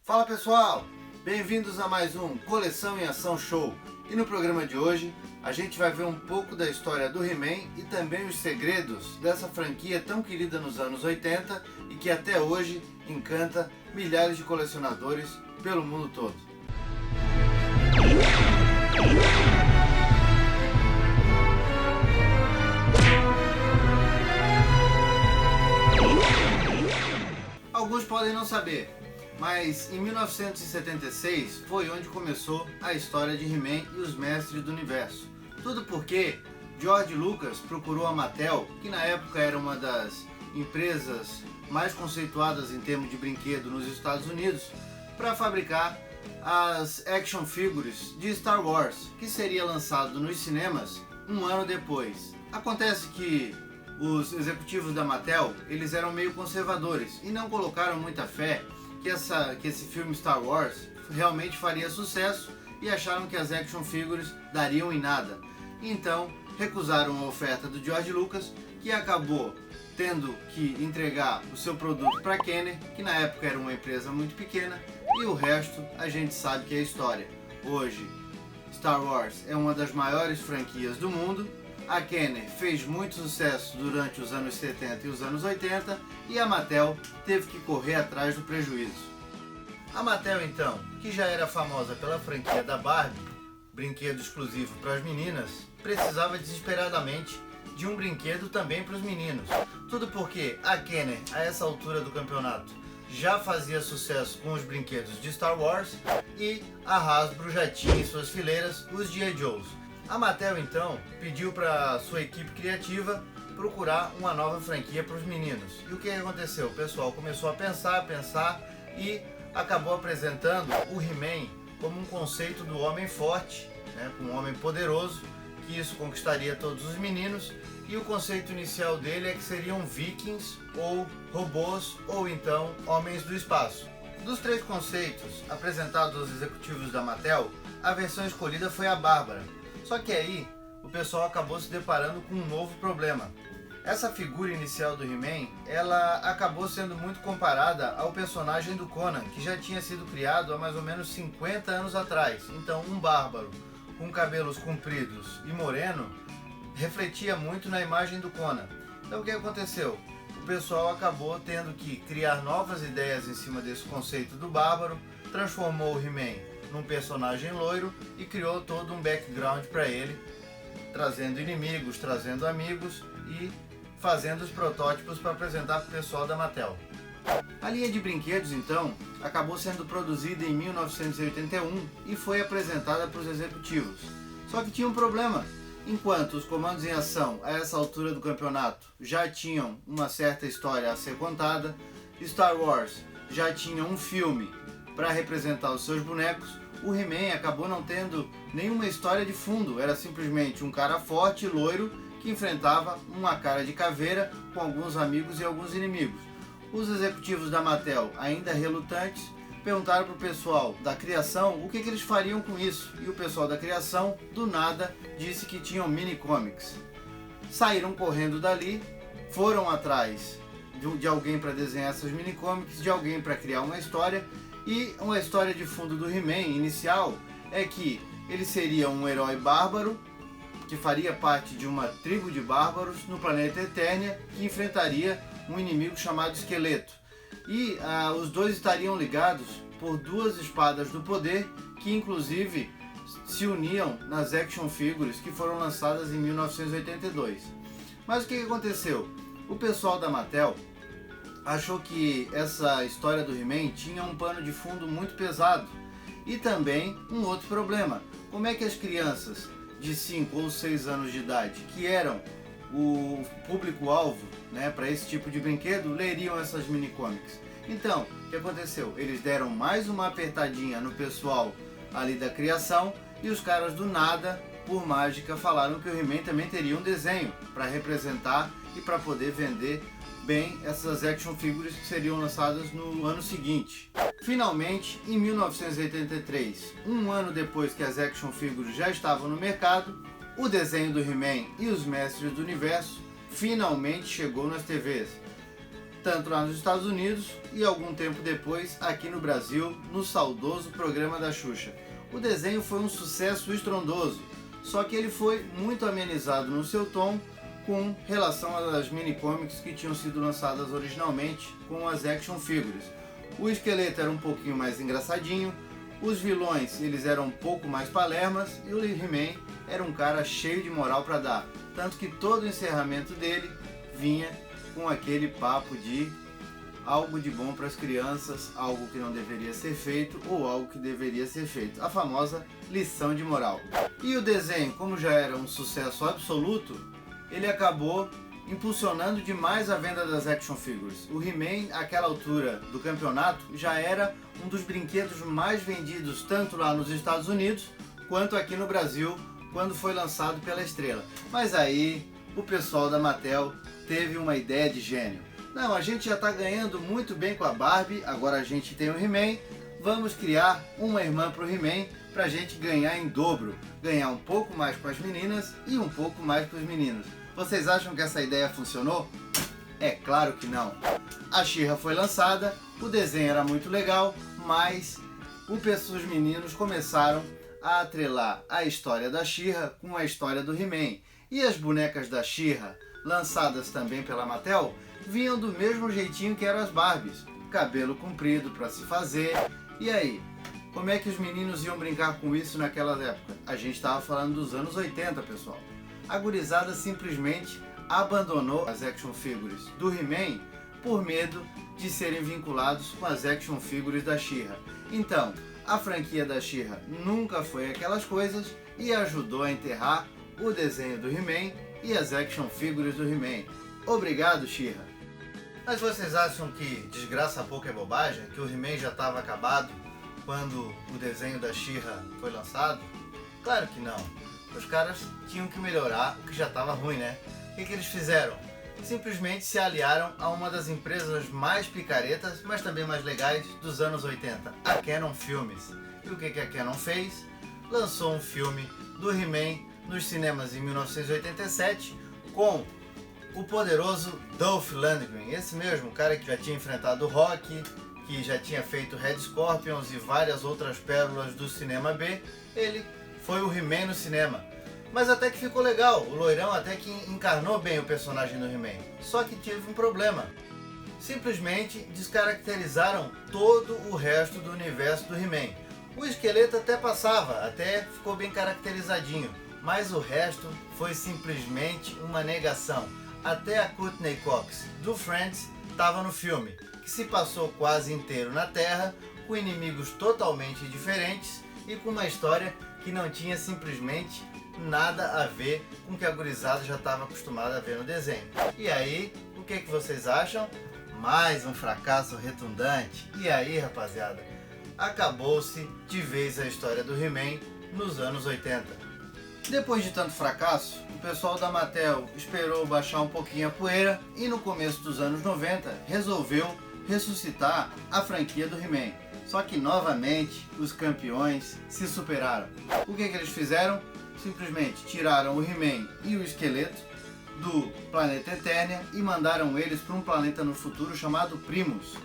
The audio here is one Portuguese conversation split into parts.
Fala pessoal, bem-vindos a mais um Coleção em Ação Show. E no programa de hoje a gente vai ver um pouco da história do He-Man e também os segredos dessa franquia tão querida nos anos 80 e que até hoje encanta milhares de colecionadores pelo mundo todo. Alguns podem não saber, mas em 1976 foi onde começou a história de He-Man e os Mestres do Universo. Tudo porque George Lucas procurou a Mattel, que na época era uma das empresas mais conceituadas em termos de brinquedo nos Estados Unidos, para fabricar as action figures de Star Wars, que seria lançado nos cinemas um ano depois. Acontece que os executivos da Mattel, eles eram meio conservadores e não colocaram muita fé que esse filme Star Wars realmente faria sucesso e acharam que as action figures dariam em nada. Então recusaram a oferta do George Lucas, que acabou tendo que entregar o seu produto para a Kenner, que na época era uma empresa muito pequena, e o resto a gente sabe que é história. Hoje Star Wars é uma das maiores franquias do mundo. A Kenner fez muito sucesso durante os anos 70 e os anos 80 e a Mattel teve que correr atrás do prejuízo. A Mattel então, que já era famosa pela franquia da Barbie, brinquedo exclusivo para as meninas, precisava desesperadamente de um brinquedo também para os meninos. Tudo porque a Kenner, a essa altura do campeonato, já fazia sucesso com os brinquedos de Star Wars e a Hasbro já tinha em suas fileiras os G.I. Joes. A Mattel então pediu para sua equipe criativa procurar uma nova franquia para os meninos. E o que aconteceu? O pessoal começou a pensar e acabou apresentando o He-Man como um conceito do homem forte, né, um homem poderoso, que isso conquistaria todos os meninos. E o conceito inicial dele é que seriam vikings ou robôs ou então homens do espaço. Dos três conceitos apresentados aos executivos da Mattel, a versão escolhida foi a Bárbara. Só que aí o pessoal acabou se deparando com um novo problema. Essa figura inicial do He-Man, ela acabou sendo muito comparada ao personagem do Conan, que já tinha sido criado há mais ou menos 50 anos atrás. Então um bárbaro com cabelos compridos e moreno refletia muito na imagem do Conan. Então o que aconteceu? O pessoal acabou tendo que criar novas ideias em cima desse conceito do bárbaro, transformou o He-Man num personagem loiro e criou todo um background para ele, trazendo inimigos, trazendo amigos e fazendo os protótipos para apresentar para o pessoal da Mattel. A linha de brinquedos então acabou sendo produzida em 1981 e foi apresentada para os executivos. Só que tinha um problema. Enquanto os comandos em ação a essa altura do campeonato já tinham uma certa história a ser contada, Star Wars já tinha um filme para representar os seus bonecos, o He-Man acabou não tendo nenhuma história de fundo, era simplesmente um cara forte, loiro, que enfrentava uma cara de caveira com alguns amigos e alguns inimigos. Os executivos da Mattel, ainda relutantes, perguntaram para o pessoal da criação o que eles fariam com isso, e o pessoal da criação, do nada, disse que tinham mini comics. Saíram correndo dali, foram atrás de alguém para desenhar essas mini comics, de alguém para criar uma história. E uma história de fundo do He-Man inicial é que ele seria um herói bárbaro que faria parte de uma tribo de bárbaros no planeta Eternia, que enfrentaria um inimigo chamado Esqueleto. E os dois estariam ligados por duas espadas do poder que inclusive se uniam nas action figures que foram lançadas em 1982. Mas o que aconteceu? O pessoal da Mattel achou que essa história do He-Man tinha um pano de fundo muito pesado. E também um outro problema. Como é que as crianças de 5 ou 6 anos de idade, que eram o público-alvo, né, para esse tipo de brinquedo, leriam essas mini comics? Então, o que aconteceu? Eles deram mais uma apertadinha no pessoal ali da criação e os caras do nada, por mágica, falaram que o He-Man também teria um desenho para representar e para poder vender bem essas action figures que seriam lançadas no ano seguinte. Finalmente, em 1983, um ano depois que as action figures já estavam no mercado, o desenho do He-Man e os Mestres do Universo finalmente chegou nas TVs. tanto lá nos Estados Unidos e algum tempo depois aqui no Brasil, no saudoso programa da Xuxa. O desenho foi um sucesso estrondoso, só que ele foi muito amenizado no seu tom com relação às mini-comics que tinham sido lançadas originalmente com as action figures. O esqueleto era um pouquinho mais engraçadinho, os vilões eles eram um pouco mais palermas e o He-Man era um cara cheio de moral para dar, tanto que todo o encerramento dele vinha com aquele papo de algo de bom para as crianças, algo que não deveria ser feito ou algo que deveria ser feito, a famosa lição de moral. E o desenho, como já era um sucesso absoluto, ele acabou impulsionando demais a venda das action figures. O He-Man, àquela altura do campeonato, já era um dos brinquedos mais vendidos tanto lá nos Estados Unidos quanto aqui no Brasil, quando foi lançado pela Estrela. Mas aí o pessoal da Mattel teve uma ideia de gênio. Não, a gente já está ganhando muito bem com a Barbie, agora a gente tem o He-Man, vamos criar uma irmã para o He-Man para a gente ganhar em dobro, ganhar um pouco mais com as meninas e um pouco mais com os meninos. Vocês acham que essa ideia funcionou? É claro que não. A She-Ra foi lançada, o desenho era muito legal, mas os meninos começaram a atrelar a história da She-Ra com a história do He-Man. E as bonecas da She-Ra, lançadas também pela Mattel, vinham do mesmo jeitinho que eram as Barbies. Cabelo comprido para se fazer. E aí? Como é que os meninos iam brincar com isso naquela época? A gente estava falando dos anos 80, pessoal. A gurizada simplesmente abandonou as action figures do He-Man por medo de serem vinculados com as action figures da She-Ra. Então, a franquia da She-Ra nunca foi aquelas coisas e ajudou a enterrar o desenho do He-Man e as action figures do He-Man. Obrigado, She-Ra. Mas vocês acham que desgraça pouco é bobagem? Que o He-Man já estava acabado quando o desenho da She-Ra foi lançado? Claro que não. Os caras tinham que melhorar o que já estava ruim, né? O que eles fizeram? Simplesmente se aliaram a uma das empresas mais picaretas, mas também mais legais dos anos 80, a Cannon Filmes. E o que a Cannon fez? Lançou um filme do He-Man nos cinemas em 1987 com o poderoso Dolph Lundgren, esse mesmo cara que já tinha enfrentado o Rocky, que já tinha feito Red Scorpions e várias outras pérolas do cinema B. Ele foi o He-Man no cinema. Mas até que ficou legal, o loirão até que encarnou bem o personagem do He-Man. Só que teve um problema. Simplesmente descaracterizaram todo o resto do universo do He-Man. O esqueleto até passava, até ficou bem caracterizadinho, mas o resto foi simplesmente uma negação. Até a Courtney Cox, do Friends, estava no filme, que se passou quase inteiro na Terra, com inimigos totalmente diferentes e com uma história que não tinha simplesmente nada a ver com o que a gurizada já estava acostumada a ver no desenho. E aí, o que vocês acham? Mais um fracasso retundante. E aí, rapaziada, acabou-se de vez a história do He-Man nos anos 80. Depois de tanto fracasso, o pessoal da Mattel esperou baixar um pouquinho a poeira e no começo dos anos 90 resolveu ressuscitar a franquia do He-Man. Só que novamente os campeões se superaram. O que eles fizeram? Simplesmente tiraram o He-Man e o esqueleto do planeta Eternia e mandaram eles para um planeta no futuro chamado Primus.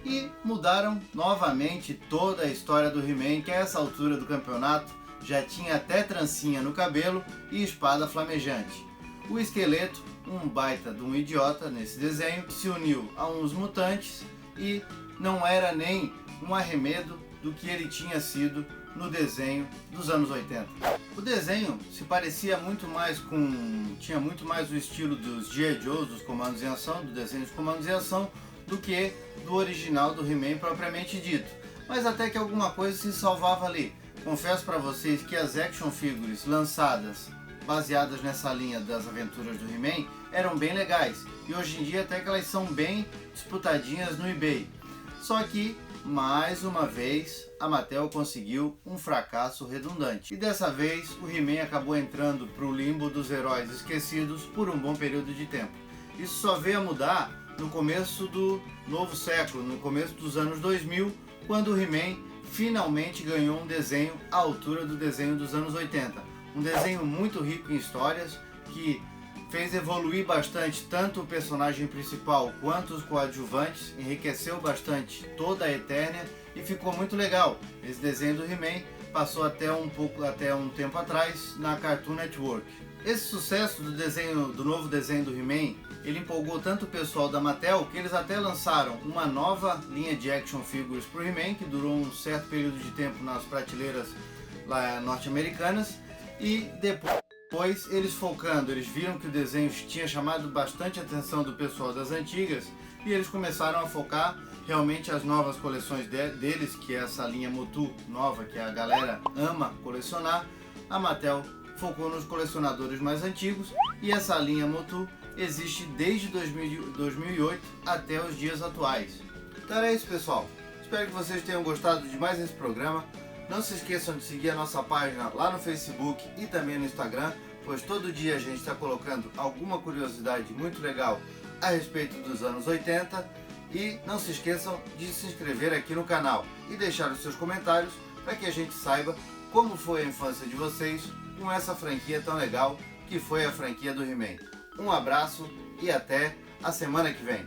E mudaram novamente toda a história do He-Man, que a essa altura do campeonato já tinha até trancinha no cabelo e espada flamejante. O esqueleto, um baita de um idiota nesse desenho, se uniu a uns mutantes e não era nem um arremedo do que ele tinha sido no desenho dos anos 80. O desenho se parecia muito mais com... tinha muito mais o estilo dos G.I. Joes, dos comandos em ação, do desenho de comandos em ação, do que do original do He-Man propriamente dito. Mas até que alguma coisa se salvava ali. Confesso para vocês que as action figures lançadas, baseadas nessa linha das aventuras do He-Man, eram bem legais. E hoje em dia até que elas são bem disputadinhas no eBay. Só que, mais uma vez, a Mattel conseguiu um fracasso redundante. E dessa vez, o He-Man acabou entrando para o limbo dos heróis esquecidos por um bom período de tempo. Isso só veio a mudar no começo do novo século, no começo dos anos 2000, quando o He-Man finalmente ganhou um desenho à altura do desenho dos anos 80. Um desenho muito rico em histórias, que fez evoluir bastante tanto o personagem principal quanto os coadjuvantes, enriqueceu bastante toda a Eternia e ficou muito legal. Esse desenho do He-Man passou até um tempo atrás na Cartoon Network. Esse sucesso do novo desenho do He-Man, ele empolgou tanto o pessoal da Mattel que eles até lançaram uma nova linha de action figures para o He-Man, que durou um certo período de tempo nas prateleiras lá norte-americanas, e depois eles viram que o desenho tinha chamado bastante a atenção do pessoal das antigas e eles começaram a focar realmente as novas coleções deles, que é essa linha Motu nova que a galera ama colecionar. A Mattel focou nos colecionadores mais antigos e essa linha Motu existe desde 2008 até os dias atuais. Então era isso, pessoal. Espero que vocês tenham gostado de mais esse programa. Não se esqueçam de seguir a nossa página lá no Facebook e também no Instagram, pois todo dia a gente está colocando alguma curiosidade muito legal a respeito dos anos 80. E não se esqueçam de se inscrever aqui no canal e deixar os seus comentários para que a gente saiba como foi a infância de vocês com essa franquia tão legal que foi a franquia do He-Man. Um abraço e até a semana que vem.